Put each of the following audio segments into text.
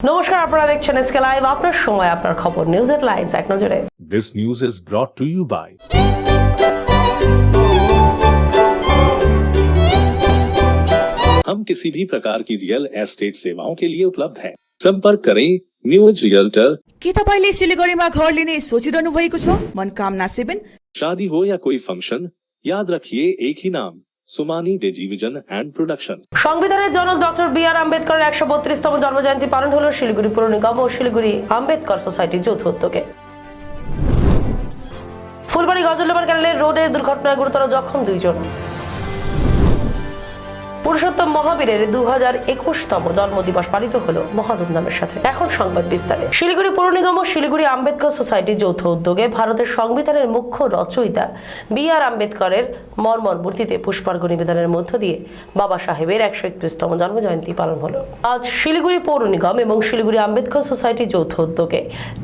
নমস্কার, আপনারা দেখছেন এসকে লাইভ। আপনার সময়, আপনার খবর, নিউজ হেডলাইন্স এক নজরে। This news is brought to you by हम किसी भी प्रकार की रियल एस्टेट सेवाओं के लिए उपलब्ध हैं। संपर्क करें न्यूज रियल्टर। के तपाईँले सिलिगुडीमा घर लिने सोचिरहनु भएको छ? मनकामना 7 शादी हो या कोई फंक्शन, याद रखिए एक ही नाम, सुमानी टेलीविजन एंड प्रोडक्शन। সংবিধানের জনক ডক্টর বি.আর. আম্বেদকরের 132তম জন্মজয়ন্তী পালন হলো শিলিগুড়ি পৌর নিগম ও শিলিগুড়ি আম্বেদকর সোসাইটির যৌথ উদ্যোগে। ফুলবাড়ি গজলডোবার ক্যানেলের রোডে দুর্ঘটনায় গুরুতর জখম 2 জন। পুরুষোত্তম মহাবীরের 2021তম জন্মদিবস পালিত হলো মহাধুমধামের সাথে। এখন সংবাদ বিস্তারে। শিলিগুড়ি পৌর নিগম ও শিলিগুড়ি আম্বেদকর সোসাইটির যৌথ উদ্যোগে ভারতের সংবিধানের মুখ্য রচয়িতা বি.আর. আম্বেদকরের মর্মর মূর্তিতে পুষ্পার্ঘ্য নিবেদনের মধ্য দিয়ে বাবা সাহেবের 131তম জন্মজয়ন্তী পালন হলো। আজ শিলিগুড়ি পৌর নিগম এবং শিলিগুড়ি আম্বেদকর সোসাইটির যৌথ উদ্যোগে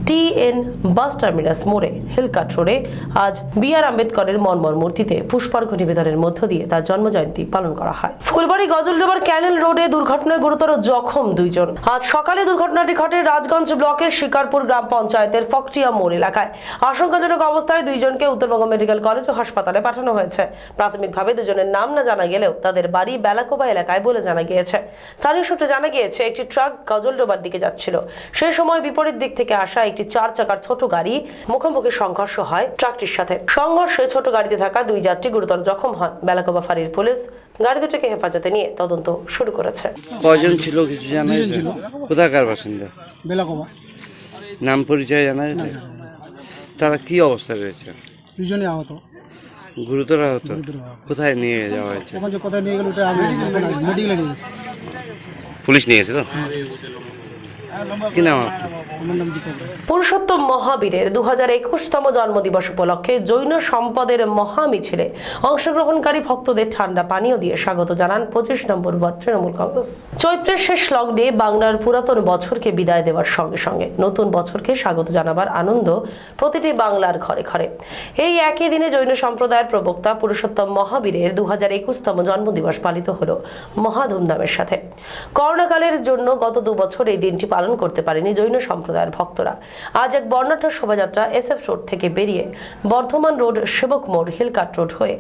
টি.এন. বাস টার্মিনাস মোড়ে হিলকাট রোডে আজ বি.আর. আম্বেদকরের মর্মর মূর্তিতে পুষ্পার্ঘ্য নিবেদনের মধ্য দিয়ে তার জন্মজয়ন্তী পালন করা হয়। ফুলবাড়ি গজলডোবার ক্যানেল রোডে দুর্ঘটনায় গুরুতর জখম 2 জন। আজ সকালে দুর্ঘটনাটি ঘটে রাজগঞ্জ ব্লকের শিকারপুর গ্রাম পঞ্চায়েতের ফকটিয়া মোড় এলাকায়। আশঙ্কাজনক অবস্থায় 2 জনকে উত্তরবঙ্গ মেডিকেল কলেজ ও হাসপাতালে পাঠানো হয়েছে। প্রাথমিকভাবে 2 জনের নাম না জানা গেলেও তাদের বাড়ি বেলাকোবা এলাকায় বলে জানা গিয়েছে। স্থানীয় সূত্রে জানা গিয়েছে একটি ট্রাক গজলডোবার দিকে যাচ্ছিল। সেই সময় বিপরীত দিক থেকে আসা একটি 4 চাকার ছোট গাড়ি মুখোমুখি সংঘর্ষ হয় ট্রাকটির সাথে। সংঘর্ষে ছোট গাড়িতে থাকা 2 যাত্রী গুরুতর জখম হন। বেলাকোবা ফাঁড়ির পুলিশ গাড়ি দুটিকে হেফাজতে নিয়ে তদন্ত শুরু করেছে। কয়জন ছিল কিছু জানা যায়? কোথাকার বাসিন্দা? বেলাকোবা। নাম পরিচয় জানা যায়? তারা কি অবস্থায় রয়েছে? 2 জনই আহত, গুরুতর আহত। কোথায় নিয়ে যাওয়া হয়েছে? ওখানে যে কোথায় নিয়ে গেল ওটা আমি মেডিকেলে নিয়ে গেছি। পুলিশ নিয়ে গেছে তো? কি নাম আপনার? আমার নাম দীপক। পুরুষোত্তম মহাবীরের 2021তম জন্মদিবস উপলক্ষে জৈন সম্পদের মহামিছিলে অংশগ্রহণকারী ভক্তদের ঠান্ডা পানীয় দিয়ে স্বাগত জানান 25 নম্বর ওয়ার্ড তৃণমূল কংগ্রেস। চৈত্রের শেষ লগ্নে বাংলার পুরাতন বছরকে বিদায় দেওয়ার সঙ্গে সঙ্গে নতুন বছরকে স্বাগত জানাবার আনন্দ প্রতিটি বাংলার ঘরে ঘরে। এই একই দিনে জৈন সম্প্রদায়ের প্রবক্তা পুরুষোত্তম মহাবীরের 2021তম জন্মদিবস পালিত হলো মহাধুমধামের সাথে। করোনাকালের জন্য গত 2 বছর এই দিনটি পালন করতে পারেনি জৈন সম্প্রদায়ের ভক্তরা। আজ এক বর্ণাঢ্য শোভাযাত্রা SF রোড থেকে বেরিয়ে বর্ধমান রোড, সেবক মোড়, হিলকাট রোড হয়ে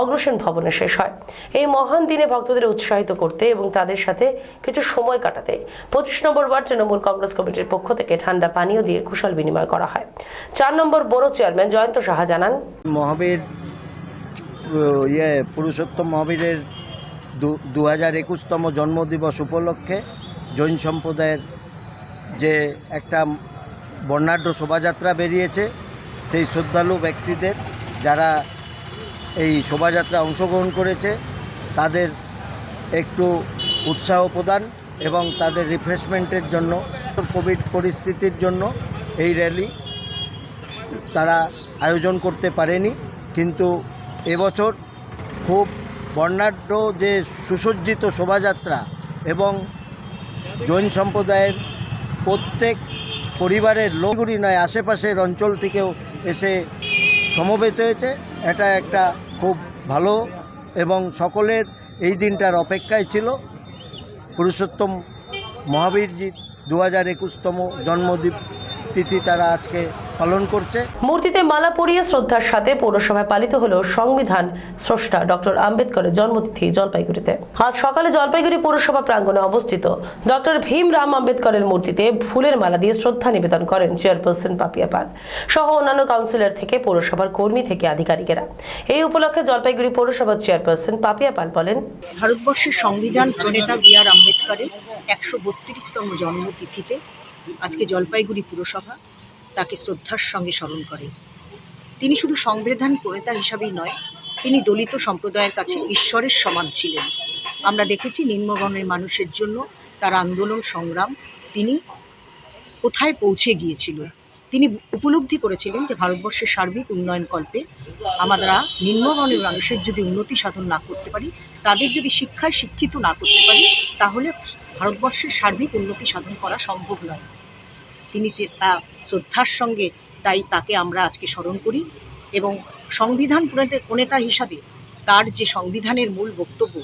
অগ্রসেন ভবনে শেষ হয়। এই মহান দিনে ভক্তদের উৎসাহিত করতে এবং তাদের সাথে কিছু সময় কাটাতে 25 নম্বর ওয়ার্ড তৃণমূল কংগ্রেস কমিটির পক্ষ থেকে ঠান্ডা পানীয় দিয়ে কুশল বিনিময় করা হয়। 4 নম্বর বোরো চেয়ারম্যান জয়ন্ত সাহা জানান, মহাবীর পুরুষোত্তম মহাবীরের 2021তম জন্মদিবস উপলক্ষে জৈন সম্প্রদায়ের যে একটা বর্ণাঢ্য শোভাযাত্রা বেরিয়েছে, সেই শ্রদ্ধালু ব্যক্তিদের যারা এই শোভাযাত্রা অংশগ্রহণ করেছে তাদের একটু উৎসাহ প্রদান এবং তাদের রিফ্রেশমেন্টের জন্য, কোভিড পরিস্থিতির জন্য এই র্যালি তারা আয়োজন করতে পারেনি, কিন্তু এবছর খুব বর্ণাঢ্য যে সুসজ্জিত শোভাযাত্রা এবং জৈন সম্প্রদায়ের প্রত্যেক পরিবারের লোকগুলি নয়, আশেপাশের অঞ্চল থেকেও এসে সমবেত হয়েছে। এটা একটা খুব ভালো এবং সকলের এই দিনটার অপেক্ষায় ছিল। পুরুষোত্তম মহাবীরজির 2021তম জন্মতিথি তারা আজকে পালন করছে। মূর্তিতে মালা পরিয়ে শ্রদ্ধার সাথে পৌরসভায় পালিত হলো সংবিধান স্রষ্টা ডক্টর আম্বেদকরের জন্মতিথি জলপাইগুড়িতে। আজ সকালে জলপাইগুড়ি পৌরসভা প্রাঙ্গণে অবস্থিত ডক্টর ভীম রাম আম্বেদকরের মূর্তিতে ফুলের মালা দিয়ে শ্রদ্ধা নিবেদন করেন চেয়ারপারসন পাপিয়া পাল সহ অন্যান্য কাউন্সিলর থেকে পৌরসভার কর্মী থেকে আধিকারিকেরা। এই উপলক্ষে জলপাইগুড়ি পৌরসভার চেয়ারপারসন পাপিয়া পাল বলেন, ভারতবর্ষের সংবিধান প্রণেতা বি.আর. আম্বেদকরের 132তম জন্মতিথিতে আজকে জলপাইগুড়ি পুরসভা তাকে শ্রদ্ধার সঙ্গে স্মরণ করে। তিনি শুধু সংবিধান প্রণেতা হিসাবেই নয়, তিনি দলিত সম্প্রদায়ের কাছে ঈশ্বরের সমান ছিলেন। আমরা দেখেছি নিম্নবর্ণের মানুষের জন্য তার আন্দোলন সংগ্রাম তিনি কোথায় পৌঁছে গিয়েছিল। তিনি উপলব্ধি করেছিলেন যে ভারতবর্ষের সার্বিক উন্নয়ন কল্পে আমরা নিম্নবর্ণের মানুষের যদি উন্নতি সাধন না করতে পারি, তাদের যদি শিক্ষায় শিক্ষিত না করতে পারি, তাহলে ভারতবর্ষের সার্বিক উন্নতি সাধন করা সম্ভব নয়। তিনি শ্রদ্ধার সঙ্গে তাই তাকে আমরা আজকে স্মরণ করি এবং সংবিধান প্রণেতা হিসাবে তার যে সংবিধানের মূল বক্তব্য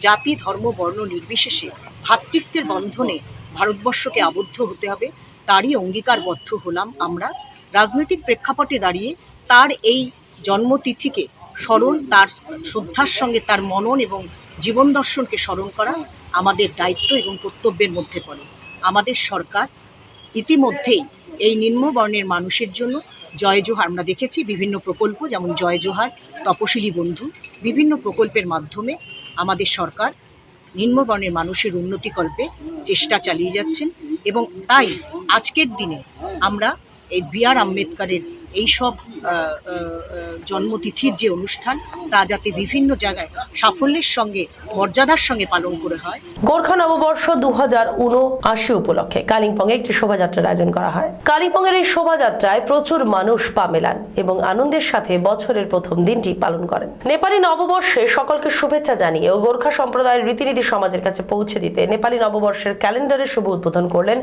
জাতি, ধর্ম, বর্ণ নির্বিশেষে ভ্রাতৃত্বের বন্ধনে ভারতবর্ষকে আবদ্ধ হতে হবে, তারই অঙ্গীকারবদ্ধ হলাম আমরা। রাজনৈতিক প্রেক্ষাপটে দাঁড়িয়ে তার এই জন্মতিথিকে স্মরণ, তার শ্রদ্ধার সঙ্গে তার মনন এবং জীবন দর্শনকে স্মরণ করা আমাদের দায়িত্ব এবং কর্তব্যের মধ্যে পড়ে। আমাদের সরকার ইতিমধ্যেই এই নিম্নবর্ণের মানুষের জন্য জয় জোহার, আমরা দেখেছি বিভিন্ন প্রকল্প, যেমন জয় জোহার, তপশিলি বন্ধু, বিভিন্ন প্রকল্পের মাধ্যমে আমাদের সরকার নিম্নবর্ণের মানুষের উন্নতিকল্পে চেষ্টা চালিয়ে যাচ্ছেন। এবং তাই আজকের দিনে আমরা এই বি.আর. আম্বেদকরের এইসব জন্মতিথির যে অনুষ্ঠান, তা যাতে বিভিন্ন জায়গায় সাফল্যের সঙ্গে মর্যাদার সঙ্গে পালন করে হয়। গোর্খা নববর্ষ 2079 উপলক্ষে কালিম্পংয়ে একটি শোভাযাত্রার আয়োজন করা হয়। কালিম্পংয়ের এই শোভাযাত্রায় প্রচুর মানুষ পা মেলান এবং আনন্দের সাথে বছরের প্রথম দিনটি পালন করেন। নেপালি নববর্ষে সকলকে শুভেচ্ছা জানিয়ে ও গোর্খা সম্প্রদায়ের রীতিনীতি সমাজের কাছে পৌঁছে দিতে নেপালি নববর্ষের ক্যালেন্ডারের শুভ উদ্বোধন করলেন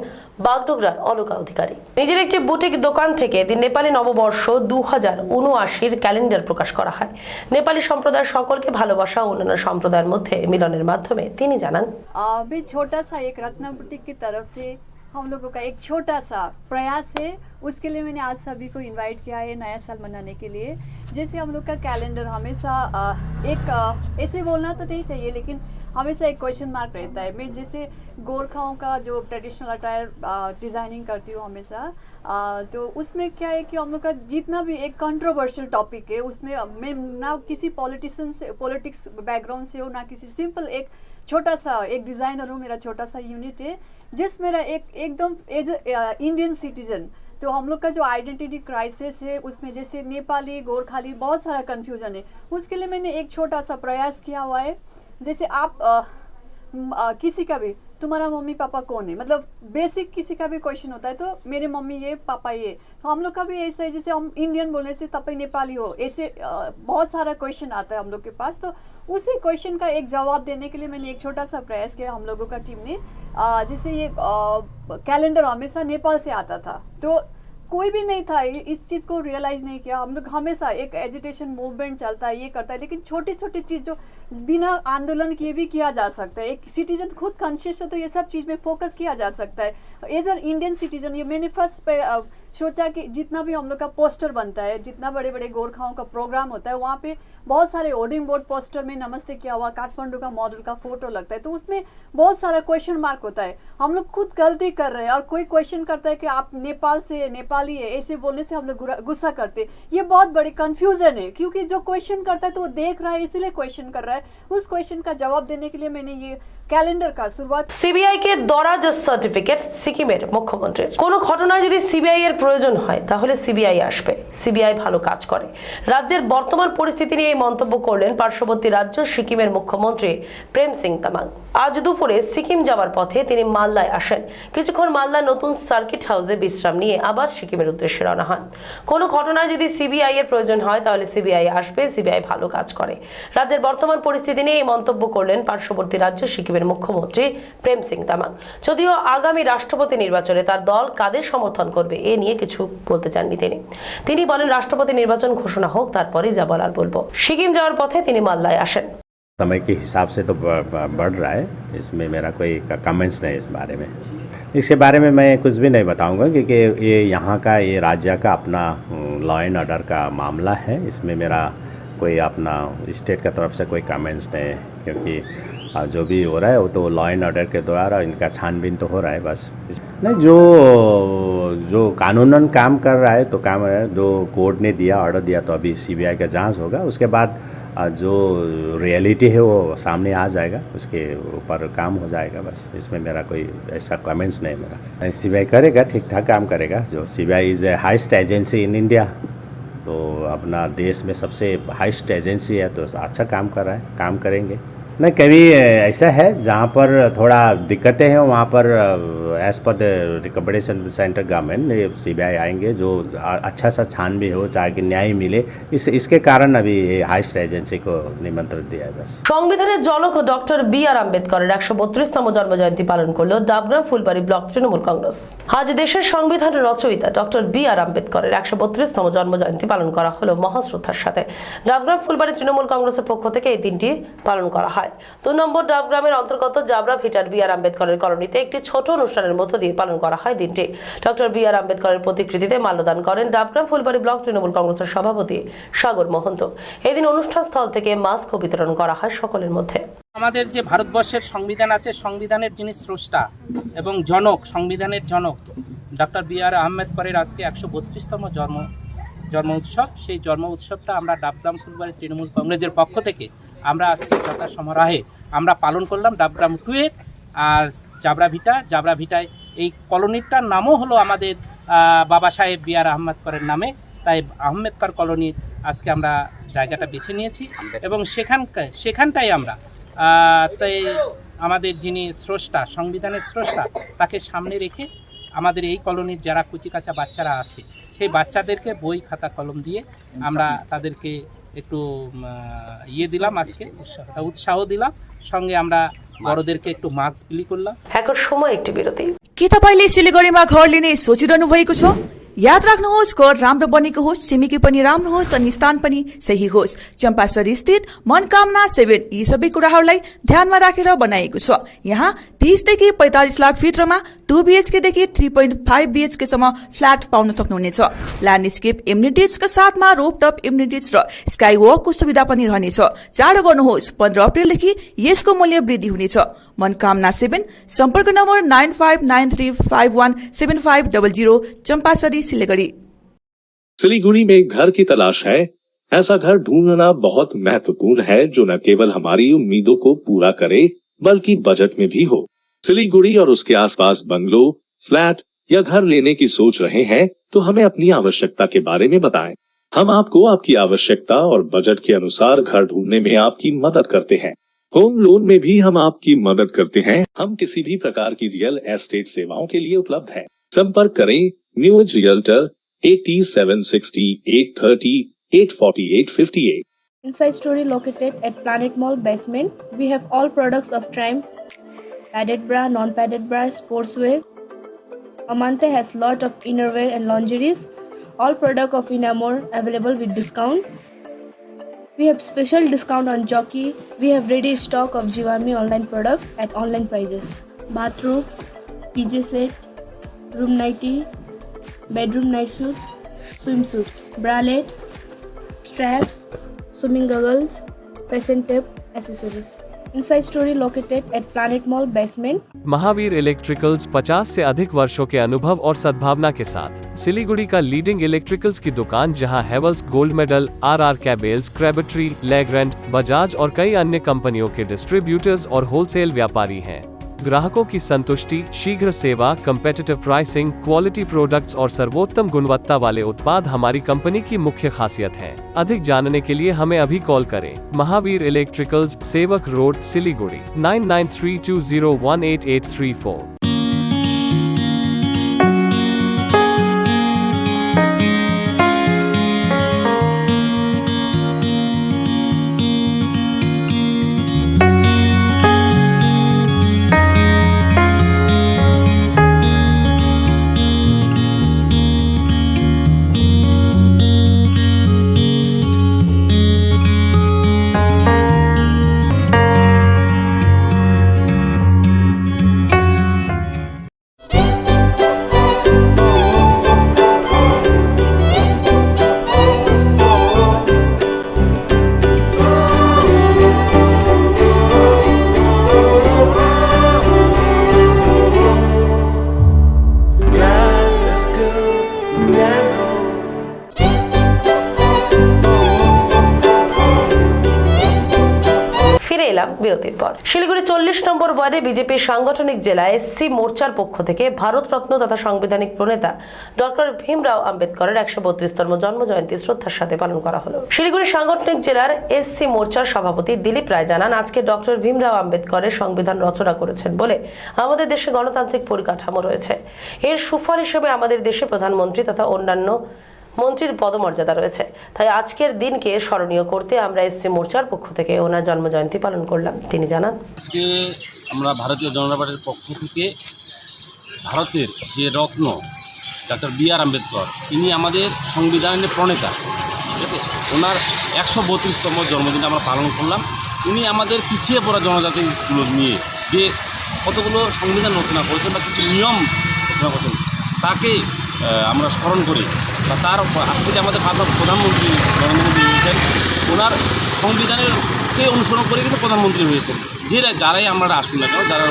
বাগডোগরার অলকা অধিকারী। নিজের একটি বুটিক দোকান থেকে নেপালি নববর্ষ 2079 ক্যালেন্ডার প্রকাশ করা হয়। নেপালি সম্প্রদায়ের সকলকে ভালোবাসা ও অন্যান্য সম্প্রদায়ের মধ্যে মিলনের মাধ্যমে তিনি জানান, अभी छोटा सा एक रचना बुटीक की तरफ से हम लोगों का एक छोटा सा प्रयास है, उसके लिए मैंने आज सभी को इनवाइट किया है नया साल मनाने के लिए। जैसे हम लोग का कैलेंडर हमेशा ऐसे बोलना तो नहीं चाहिए, लेकिन हमेशा एक क्वेश्चन मार्क रहता है। मैं जैसे गोरखाओं का जो ट्रेडिशनल अटायर डिज़ाइनिंग करती हूँ हमेशा, तो उसमें क्या है कि हम लोग का जितना भी एक कंट्रोवर्शियल टॉपिक है, उसमें मैं ना किसी पॉलिटिशियन से, पॉलिटिक्स बैकग्राउंड से हो, ना किसी सिंपल एक छोटा सा एक डिज़ाइनर हूँ, मेरा छोटा सा यूनिट है, जिस मेरा एकदम एज इंडियन सिटीजन। तो हम लोग का जो आइडेंटिटी क्राइसिस है, उसमें जैसे नेपाली गोरखाली बहुत सारा कन्फ्यूजन है, उसके लिए मैंने एक छोटा सा प्रयास किया हुआ है। जैसे आप किसी का भी तुम्हारा मम्मी पापा कौन है, मतलब बेसिक किसी का भी क्वेश्चन होता है, तो मेरे मम्मी ये पापा ये, तो हम लोग का भी ऐसा है जैसे हम इंडियन बोलने से तपाईँ नेपाली हो, ऐसे बहुत सारा क्वेश्चन आता है हम लोग के पास। तो उसी क्वेश्चन का एक जवाब देने के लिए मैंने एक छोटा सा प्रयास किया हम लोगों का टीम ने। जैसे ये कैलेंडर हमेशा नेपाल से आता था, तो कोई भी नहीं था इस चीज़ को रियलाइज़ नहीं किया। हम लोग हमेशा एक एजिटेशन मूवमेंट चलता है, ये करता है, लेकिन छोटी छोटी चीज़ जो बिना आंदोलन किए भी किया जा सकता है। एक सिटीजन खुद कॉन्शियस हो तो ये सब चीज़ में फोकस किया जा सकता है। एज एन इंडियन सिटीजन ये मैंने फर्स्ट पे सोचा कि जितना भी हम लोग का पोस्टर बनता है, जितना बड़े बड़े गोरखाओं का प्रोग्राम होता है, वहाँ पे बहुत सारे होर्डिंग बोर्ड पोस्टर में नमस्ते किया हुआ काठमांडू का मॉडल का फोटो लगता है, तो उसमें बहुत सारा क्वेश्चन मार्क होता है। हम लोग खुद गलती कर रहे हैं और कोई क्वेश्चन करता है कि आप नेपाल से, नेपाली है, ऐसे बोलने से हम लोग गुस्सा करते। ये बहुत बड़ी कंफ्यूजन है, क्योंकि जो क्वेश्चन करता है तो वो देख रहा है इसलिए क्वेश्चन कर रहा है। उस क्वेश्चन का जवाब देने के लिए मैंने ये ক্যালেন্ডার का शुरुआत। সিবিআই কে দরাজ সার্টিফিকেট সিকিমের মুখ্যমন্ত্রীর। কোনো ঘটনায় যদি সিবিআই এর প্রয়োজন হয় তাহলে সিবিআই আসবে, সিবিআই ভালো কাজ করে। রাজ্যের বর্তমান পরিস্থিতি নিয়ে এই মন্তব্য করলেন পার্শ্ববর্তী রাজ্য সিকিমের মুখ্যমন্ত্রী প্রেম সিং তামাং। আজ দুপুরে সিকিম যাওয়ার পথে তিনি মালদায় আসেন। কিছুক্ষণ মালদার নতুন সার্কিট হাউসে বিশ্রাম নিয়ে আবার সিকিমের উদ্দেশ্যে রওনা হন। কোনো ঘটনায় যদি সিবিআই এর প্রয়োজন হয় তাহলে সিবিআই আসবে, সিবিআই ভালো কাজ করে। রাজ্যের বর্তমান পরিস্থিতি নিয়ে এই মন্তব্য করলেন পার্শ্ববর্তী রাজ্য সিকিমের মুখ্যমন্ত্রী প্রেম সিং তামাং। যদিও আগামী রাষ্ট্রপতি নির্বাচনে তার দল কাদের সমর্থন করবে এ নিয়ে কিছু বলতে চাননি তিনি বলেন রাষ্ট্রপতি নির্বাচন ঘোষণা হোক, তারপরে যা বলার বলবো। সিকিম যাওয়ার পথে তিনি মালদায় আসেন। समय के हिसाब से तो बढ़ रहा है, इसमें मेरा कोई कमेंट्स नहीं इस बारे में। इसके बारे में मैं कुछ भी नहीं बताऊंगा, क्योंकि ये यहाँ का, ये राज्य का अपना लॉ एंड ऑर्डर का मामला है। इसमें मेरा कोई अपना स्टेट का तरफ से कोई कमेंट्स नहीं है, क्योंकि जो भी हो रहा है वो तो लॉ एंड ऑर्डर के द्वारा इनका छानबीन तो हो रहा है बस। नहीं, जो कानूनन काम कर रहा है तो काम है, जो कोर्ट ने दिया, ऑर्डर दिया, तो अभी सीबीआई का जांच होगा, उसके बाद जो रियलिटी है वो सामने आ जाएगा, उसके ऊपर काम हो जाएगा बस। इसमें मेरा कोई ऐसा कमेंट्स नहीं मेरा। सीबीआई करेगा, ठीक ठाक काम करेगा। जो CBI is a highest agency in India, तो अपना देश में सबसे हाईएस्ट एजेंसी है, तो अच्छा काम कर रहा है, काम करेंगे। नहीं, कभी ऐसा है जहाँ पर थोड़ा दिक्कतें हैं, वहाँ पर as per the recommendation central government CBI आएंगे, जो अच्छा सा छान भी हो, चाहे कि न्याय मिले, इसके कारण अभी हाईएस्ट एजेंसी को निमंत्रण दिया है बस। সংবিধানের জনক ডক্টর বি.আর. আম্বেদকরের 132তম জন্মজয়ন্তী পালন করলো ডাবগ্রাম ফুলবাড়ি ব্লক তৃণমূল কংগ্রেস। আজ দেশের সংবিধানের রচয়িতা ডক্টর বি.আর. আম্বেদকরের 132তম জন্মজয়ন্তী পালন করা হলো মহাশ্রদ্ধার সাথে। ডাবগ্রাম ফুলবাড়ি তৃণমূল কংগ্রেসের পক্ষ থেকে এই দিনটি পালন করা হয়। হয়। 2 নম্বর ডাবগ্রামের অন্তর্গত জাবরা ভিটার বি আর আম্বেদকরের কলোনিতে একটি ছোট অনুষ্ঠানের মধ্য দিয়ে পালন করা হয় দিনটি। ডক্টর বি আর আম্বেদকরের প্রতিকৃতিতে মাল্যদান করেন ডাবগ্রাম ফুলবাড়ি ব্লক তৃণমূল কংগ্রেসের সভাপতি সাগর মহন্ত। এদিন অনুষ্ঠান স্থল থেকে মাস্ক বিতরণ করা হয় সকলের মধ্যে। আমাদের যে ভারতবর্ষের সংবিধান আছে, সংবিধানের যিনি স্রষ্টা এবং জনক, সংবিধানের জনক ডক্টর বি আর আম্বেদকরের আজকে 132তম জন্ম উৎসব। সেই জন্ম উৎসবটা আমরা ডাবগ্রাম ফুলবাড়ি তৃণমূল কংগ্রেসের পক্ষ থেকে আমরা আজকে যথাসমারোহে আমরা পালন করলাম। ডাবগ্রাম 2 এর আর জাবরা ভিটায় এই কলোনিটার নামও হলো আমাদের বাবা সাহেব বি আর আম্বেদকরের নামে, তাই আম্বেদকর কলোনির আজকে আমরা জায়গাটা বেছে নিয়েছি এবং সেখানটাই আমরা তাই আমাদের যিনি স্রষ্টা, সংবিধানের স্রষ্টা, তাকে সামনে রেখে আমাদের এই কলোনির যারা কুচিকাচা বাচ্চারা আছে সেই বাচ্চাদেরকে বই খাতা কলম দিয়ে আমরা তাদেরকে একটু দিলাম, আজকে উৎসাহ দিলাম। सङ्गे আমরা বড়দেরকে একটু মাস্ক বিলি করলাম। এখন সময় একটি বিরতি। के तपाईले सिलिगुडीमा घर लिने सोचिरहनु भएको छ? याद राख्नुहोस्, घर राम्रो बनेको होस्, छिमेकी पनि राम्रो होस् अनि स्थान पनि सही होस्। चम्पासरी स्थित मनकामना 7 यी सबै कुराहरूलाई ध्यानमा राखेर बनाएको छ। यहाँ 30 देखि 45 लाख भित्रमा 2 BHK देखि 3.5 BHK सम्म फ्ल्याट पाउन सक्नुहुनेछ। ल्यान्डस्केप एम्युनिटिजका साथमा रोपटप एम्युनिटिज र स्काई वकको सुविधा पनि रहनेछ। चाँडो गर्नुहोस्, 15 अप्रिलदेखि यसको मूल्य वृद्धि हुनेछ। मनकामना 7, सम्पर्क नम्बर 9593517500, चंपासरी सिलीगुड़ी। सिलीगुड़ी में एक घर की तलाश है। ऐसा घर ढूंढना बहुत महत्वपूर्ण है जो न केवल हमारी उम्मीदों को पूरा करे बल्कि बजट में भी हो। सिलीगुड़ी और उसके आसपास बंगलो, फ्लैट या घर लेने की सोच रहे हैं तो हमें अपनी आवश्यकता के बारे में बताएं। हम आपको आपकी आवश्यकता और बजट के अनुसार घर ढूंढने में आपकी मदद करते हैं। होम लोन में भी हम आपकी मदद करते हैं। हम किसी भी प्रकार की रियल एस्टेट सेवाओं के लिए उपलब्ध हैं। संपर्क करें new age realtor 8760 830 848 58। Inside Story located at Planet Mall basement. We have all products of Triumph, padded bra, non-padded bra, sportswear. Amante has lot of innerwear and lingeries. All product of Inamore available with discount. We have special discount on Jockey. We have ready stock of Jivami online product at online prices. Bathrobe, PJ set, room nightie, bedroom night suit, swimsuits, bralette, straps, swimming goggles, fashion tape, accessories. Inside Story located at Planet Mall basement. Mahavir electricals 50 से अधिक वर्षों के अनुभव और सद्भावना के साथ सिलीगुड़ी का लीडिंग इलेक्ट्रिकल्स की दुकान, जहां Havells gold medal, RR cables, Crabtree, Legrand, Bajaj और कई अन्य कंपनियों के डिस्ट्रीब्यूटर्स और होलसेल व्यापारी हैं। ग्राहकों की संतुष्टि, शीघ्र सेवा, कम्पेटिटिव प्राइसिंग, क्वालिटी प्रोडक्ट्स और सर्वोत्तम गुणवत्ता वाले उत्पाद हमारी कंपनी की मुख्य खासियत है। अधिक जानने के लिए हमें अभी कॉल करें। महावीर इलेक्ट्रिकल्स, सेवक रोड, सिलीगुड़ी 9932018834। বিরতির পর শিলিগুড়ি 40 নম্বর ওয়ার্ডে বিজেপির সাংগঠনিক জেলা এসসি মোর্চার পক্ষ থেকে ভারতরত্ন তথা সাংবিধানিক প্রণেতা ডক্টর ভীমরাও আম্বেদকরের 132তম জন্মজয়ন্তী শ্রদ্ধার সাথে পালন করা হলো। শিলিগুড়ি সাংগঠনিক জেলার এসসি মোর্চার সভাপতি দিলীপ রায় জানান, আজকে ডক্টর ভীমরাও আম্বেদকরের সংবিধান রচনা করেছেন বলে আমাদের দেশে গণতান্ত্রিক পরিকাঠামো রয়েছে। এর সুফল হিসেবে আমাদের দেশে প্রধানমন্ত্রী তথা অন্যান্য মন্ত্রীর পদমর্যাদা রয়েছে। তাই আজকের দিনকে স্মরণীয় করতে আমরা এসসি মোর্চার পক্ষ থেকে ওনার জন্মজয়ন্তী পালন করলাম। তিনি জানান, আজকে আমরা ভারতীয় জনতা পার্টির পক্ষ থেকে ভারতের যে রত্ন ডক্টর বি আর আম্বেদকর, ইনি আমাদের সংবিধানের প্রণেতা, ঠিক আছে, ওনার 132তম জন্মদিন আমরা পালন করলাম। উনি আমাদের পিছিয়ে পড়া জনজাতিগুলো নিয়ে যে কতগুলো সংবিধান রচনা করেছেন বা কিছু নিয়ম রচনা করেছেন তাকে আমরা স্মরণ করি বা তার আজকে যে আমাদের প্রধানমন্ত্রী নরেন্দ্র মোদী হয়েছেন ওনার সংবিধানেরকে অনুসরণ করে কিন্তু প্রধানমন্ত্রী হয়েছেন। যারাই আমরা আসুন না কেন, যারা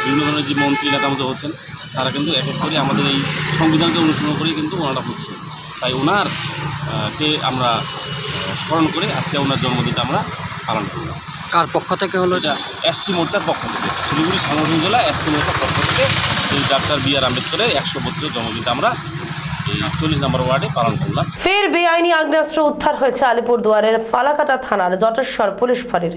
বিভিন্ন ধরনের যে মন্ত্রী নেতা মধ্যে হচ্ছেন তারা কিন্তু এক এক করে আমাদের এই সংবিধানকে অনুসরণ করেই কিন্তু ওনারা হচ্ছে। তাই ওনার কে আমরা স্মরণ করে আজকে ওনার জন্মদিনটা আমরা পালন করলাম। কার পক্ষ থেকে হলো? এটা এসসি মোর্চার পক্ষ থেকে, শিলিগুড়ি সাংগঠনিক জেলা এসসি মোর্চার পক্ষ থেকে এই ডক্টর বি আর আম্বেদকরের 132 জন্মদিনটা আমরা এই 40 নম্বর ওয়ার্ডে পালন করলাম। ফের বেআইনি আগ্নেয়াস্ত্র উদ্ধার হয়েছে আলিপুরদুয়ারের ফালাকাটা থানার জটেশ্বর পুলিশ ফাঁড়ির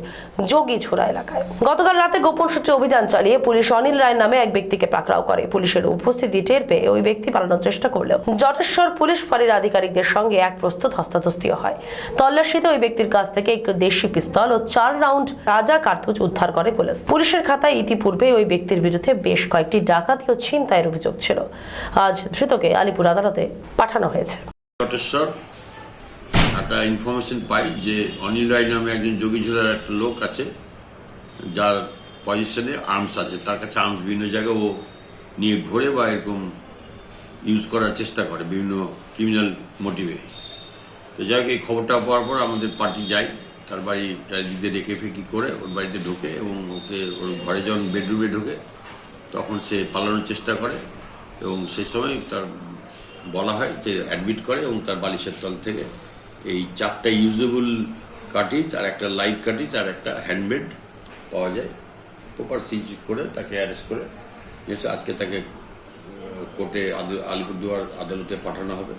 যোগীছড়া এলাকায়। গতকাল রাতে গোপন সূত্রে অভিযান চালিয়ে পুলিশ অনিল রায় নামে এক ব্যক্তিকে পাকড়াও করে। পুলিশের উপস্থিতি টের পেয়ে ওই ব্যক্তি পালানোর চেষ্টা করলেও জটেশ্বর পুলিশ ফাঁড়ির আধিকারিকদের সঙ্গে এক প্রস্তুত হস্তাধস্তিও হয়। তল্লাশিতে ওই ব্যক্তির কাছ থেকে একটি দেশি পিস্তল ও 4 রাউন্ড তাজা কার্তুজ উদ্ধার করে পুলিশ। পুলিশের খাতায় ইতিপূর্বে ওই ব্যক্তির বিরুদ্ধে বেশ কয়েকটি ডাকাতি ও ছিনতাইয়ের অভিযোগ ছিল। আজ ধৃতকে আলিপুর আদালতে পাঠানো হয়েছে। জটেশ্বর একটা ইনফরমেশন পাই যে অনিল রায় নামে একজন যোগীঝোড়ার একটা লোক আছে যার পজিশনে আর্মস আছে, তার কাছে আর্মস বিভিন্ন জায়গায় ও নিয়ে ঘোরে বা এরকম ইউজ করার চেষ্টা করে বিভিন্ন ক্রিমিনাল মোটিভে। তো যাই হোক, এই খবরটা পাওয়ার পর আমাদের পার্টি যাই, তার বাড়ি চারিদিকে রেখে ফেকি করে ওর বাড়িতে ঢোকে এবং ওকে ওর ঘরে যখন বেডরুমে ঢোকে তখন সে পালানোর চেষ্টা করে এবং সেই সময় তার বলা হয় যে অ্যাডমিট করে এবং তার বালিশের তল থেকে এই 4টা ইউজেবল কাটিজ আর একটা লাইভ কাটিজ আর একটা হ্যান্ডমেড পাওয়া যায়। প্রপার সিজ করে তাকে অ্যারেস্ট করে এসে আজকে তাকে কোর্টে আলিপুরদুয়ার আদালতে পাঠানো হবে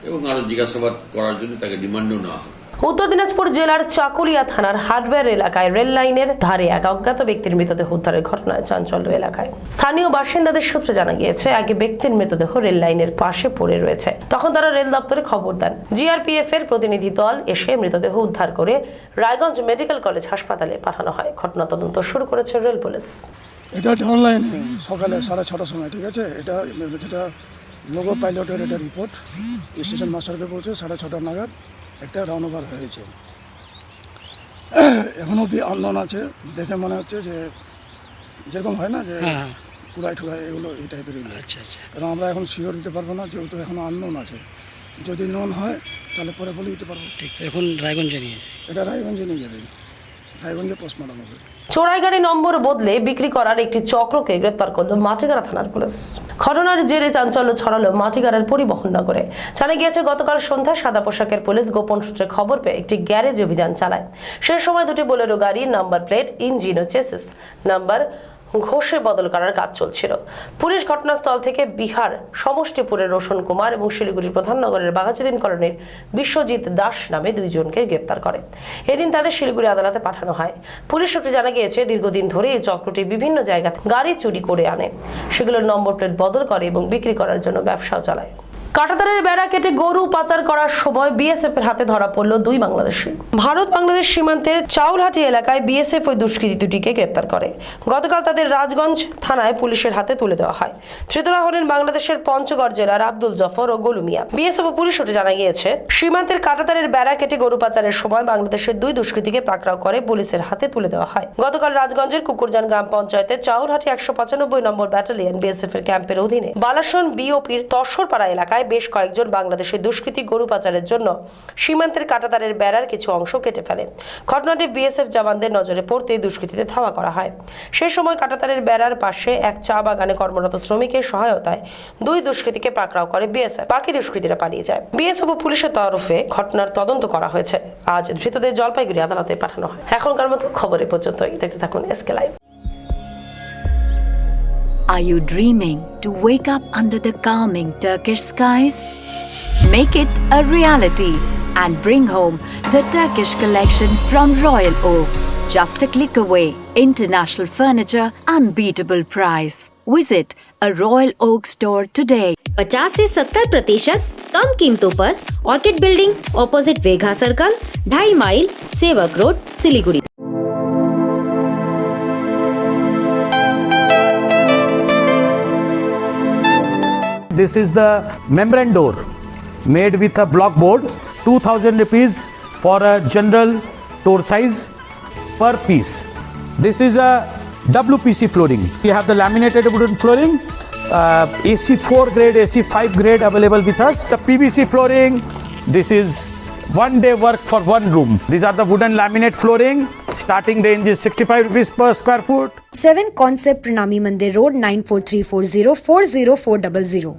এবং আরও জিজ্ঞাসাবাদ করার জন্য তাকে রিমান্ডও নেওয়া হবে। উত্তর দিনাজপুর জেলার চাকুলিয়া থানার হার্ডওয়্যার এলাকায় রেল লাইনের ধারে এক অজ্ঞাত ব্যক্তির মৃতদেহ উদ্ধারের ঘটনায় চাঞ্চল্য এলাকায়। স্থানীয় বাসিন্দাদের সূত্রে জানা গিয়েছে এক ব্যক্তির মৃতদেহ রেল লাইনের পাশে পড়ে রয়েছে। তখন তারা রেল দপ্তরে খবর দেন। জিআরপিএফ এর প্রতিনিধি দল এসে মৃতদেহ উদ্ধার করে রায়গঞ্জ মেডিকেল কলেজ হাসপাতালে পাঠানো হয়। ঘটনা তদন্ত শুরু করেছে রেল পুলিশ। এটা ডাউন লাইনে সকালে 6:30টার সময়, ঠিক আছে? এটা যেটা লোগো পাইলটের এটা রিপোর্ট স্টেশন মাস্টারকে বলছে 6:30 নাগাদ একটা রাউন্ড ওভার হয়েছে। এখনও অব্দি আননোন আছে, দেখে মনে হচ্ছে যে যেরকম হয় না যে কুড়াই ঠুড়াই এগুলো এই টাইপের। আচ্ছা আচ্ছা, কারণ আমরা এখন শিওর দিতে পারবো না, যেহেতু এখনও আননোন আছে। যদি নোন হয় তাহলে পরে বলে দিতে পারবো। ঠিক, এখন রায়গঞ্জে নিয়েছে, এটা রায়গঞ্জে নিয়ে যাবেন, রায়গঞ্জে পোস্টমর্টম হবে। চোরাই গাড়ি নম্বর বদলে বিক্রি করার একটি চক্রকে গ্রেপ্তার করল মাটিগাড়া থানার পুলিশ। ঘটনার জেরে চাঞ্চল্য ছড়ালো মাটিগাড়ার পরিবহন নগরে। জানা গিয়েছে গতকাল সন্ধ্যায় সাদা পোশাকের পুলিশ গোপন সূত্রে খবর পেয়ে একটি গ্যারেজ অভিযান চালায়। সে সময় দুটি বোলেরো গাড়ির নাম্বার প্লেট, ইঞ্জিন ও চেসিস নাম্বার ঘষে বদল করার কাজ চলছিল। পুলিশ ঘটনাস্থল থেকে বিহার সমষ্টিপুরের রোশন কুমার এবং শিলিগুড়ির প্রধাননগরের বাঘাযতীন কলোনির বিশ্বজিৎ দাস নামে 2 জনকে গ্রেপ্তার করে। এদিন তাদের শিলিগুড়ি আদালতে পাঠানো হয়। পুলিশ সূত্রে জানা গিয়েছে দীর্ঘদিন ধরে এই চক্রটি বিভিন্ন জায়গা থেকে গাড়ি চুরি করে আনে, সেগুলোর নম্বর প্লেট বদল করে এবং বিক্রি করার জন্য ব্যবসাও চালায়। কাঁটাতারের বেড়া কেটে গরু পাচার করার সময় বিএসএফ এর হাতে ধরা পড়ল 2 বাংলাদেশি। ভারত বাংলাদেশ সীমান্তের চাউলহাটি এলাকায় বিএসএফ ওই দুষ্কৃতী দুটিকে গ্রেপ্তার করে। গতকাল তাদের রাজগঞ্জ থানায় পুলিশের হাতে তুলে দেওয়া হয়। ধৃতরা হলেন বাংলাদেশের পঞ্চগড় জেলার আব্দুল জফর ও গোলু মিয়া। বিএসএফ ও পুলিশ সূত্রে জানা গিয়েছে সীমান্তের কাঁটাতারের বেড়া কেটে গরু পাচারের সময় বাংলাদেশের 2 দুষ্কৃতীকে পাকড়াও করে পুলিশের হাতে তুলে দেওয়া হয়। গতকাল রাজগঞ্জের কুকুরজান গ্রাম পঞ্চায়েতের চাউলহাটি 195 নম্বর ব্যাটালিয়ন বিএসএফ এর ক্যাম্পের অধীনে বালাসন বিওপির তসরপাড়া এলাকায় বেশ কয়েকজন বাংলাদেশের দুষ্কৃতী গরু পাচারের জন্য সীমান্তের কাঁটাতারের বেড়ার কিছু অংশ কেটে ফেলে। ঘটনাটি বিএসএফ জওয়ানদের নজরে পড়তেই দুষ্কৃতীদের ধাওয়া করা হয়। সেই সময় কাঁটাতারের বেড়ার পাশে এক চা বাগানে কর্মরত শ্রমিকের সহায়তায় 2 দুষ্কৃতীকে পাকড়াও করে বিএসএফ। বাকি দুষ্কৃতীরা পালিয়ে যায়। বিএসএফ ও পুলিশের তরফে ঘটনার তদন্ত করা হয়েছে। আজ ধৃতদের জলপাইগুড়ি আদালতে পাঠানো হয়। এখনকার মতো খবরে পর্যন্তই। দেখতে থাকুন SK live. Are you dreaming to wake up under the calming Turkish skies? Make it a reality and bring home the Turkish collection from Royal Oak. Just a click away. International furniture, unbeatable price. Visit a Royal Oak store today. 50 से 70% कम कीमतों पर orchid building opposite Vega circle, 2.5 mile, Sevoke road, Siliguri. This is the membrane door made with a block board, 2000 rupees for a general door size per piece. This is a WPC flooring. We have the laminated wooden flooring, AC4 grade, AC5 grade available with us. The PVC flooring, this is 1 day work for 1 room. These are the wooden laminate flooring. Starting range is 65 rupees per square foot. 7 Concept Pranami Mandir Road 9434040400.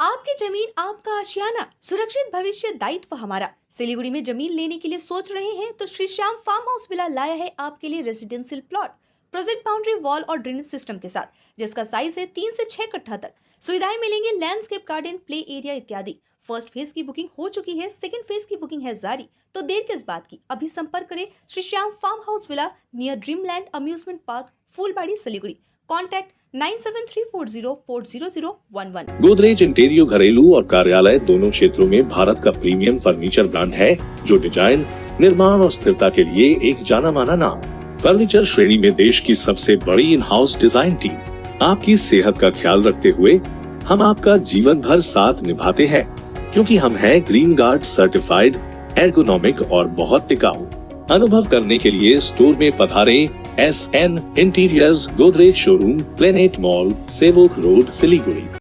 आपकी जमीन आपका आशियाना, सुरक्षित भविष्य दायित्व हमारा। सिलीगुड़ी में जमीन लेने के लिए सोच रहे हैं तो Shri Shyam farm house villa लाया है आपके लिए residential plot, project boundary wall और ड्रेनेज सिस्टम के साथ, जिसका साइज है 3 से 6 कट्ठा तक। सुविधाएं मिलेंगी लैंडस्केप गार्डन, प्ले एरिया इत्यादि। फर्स्ट फेज की बुकिंग हो चुकी है, सेकंड फेज की बुकिंग है जारी। तो देर किस बात की, अभी संपर्क करें Shri Shyam farm house villa near Dreamland amusement park, Phulbari, Siliguri. Contact 9734040011। Godrej interior घरेलू और कार्यालय दोनों क्षेत्रों में भारत का प्रीमियम फर्नीचर ब्रांड है, जो डिजाइन, निर्माण और स्थिरता के लिए एक जाना माना नाम। फर्नीचर श्रेणी में देश की सबसे बड़ी इन हाउस डिजाइन टीम। आपकी सेहत का ख्याल रखते हुए हम आपका जीवन भर साथ निभाते हैं, क्योंकि हम हैं ग्रीन गार्ड सर्टिफाइड, एर्गोनॉमिक और बहुत टिकाऊ। अनुभव करने के लिए स्टोर में पधारें। SN interiors, Godrej showroom, planet mall, Sevoke road, Siliguri.